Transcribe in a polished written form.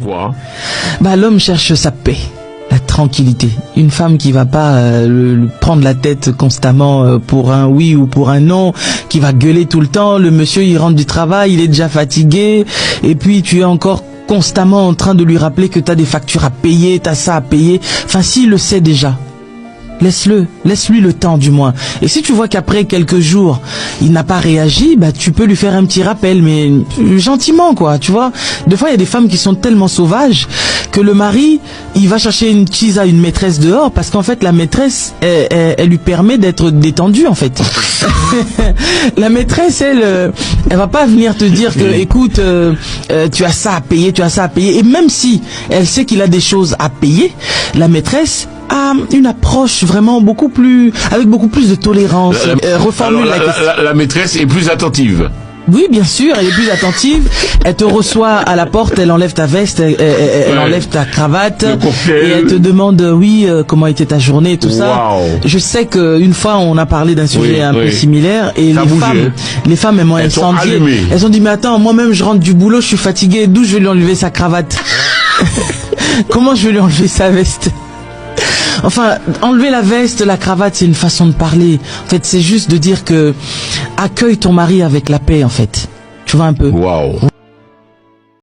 Quoi? Bah, l'homme cherche sa paix, la tranquillité. Une femme qui va pas prendre la tête constamment pour un oui ou pour un non, qui va gueuler tout le temps. Le monsieur, il rentre du travail, il est déjà fatigué, et puis tu es encore constamment en train de lui rappeler que t'as des factures à payer, t'as ça à payer. Enfin, s'il le sait déjà, laisse-lui le temps du moins. Et si tu vois qu'après quelques jours, il n'a pas réagi, bah tu peux lui faire un petit rappel, mais gentiment quoi, tu vois. Des fois, il y a des femmes qui sont tellement sauvages que le mari, il va chercher une cheese à une maîtresse dehors parce qu'en fait, la maîtresse, elle lui permet d'être détendue en fait. La maîtresse, elle va pas venir te dire que, écoute, tu as ça à payer, tu as ça à payer. Et même si elle sait qu'il a des choses à payer, la maîtresse a une approche vraiment avec beaucoup plus de tolérance. Reformule la maîtresse est plus attentive. Oui, bien sûr, elle est plus attentive. Elle te reçoit à la porte, elle enlève ta veste, elle enlève ta cravate et elle te demande comment était ta journée, tout ça. Je sais qu'une fois on a parlé d'un sujet un peu similaire et les femmes elles m'ont incendié. Elles ont dit mais attends, moi-même je rentre du boulot, je suis fatigué, d'où je vais lui enlever sa cravate? Comment je vais lui enlever sa veste? Enfin, enlever la veste, la cravate, c'est une façon de parler. En fait, c'est juste de dire que accueille ton mari avec la paix, en fait. Tu vois un peu. Waouh.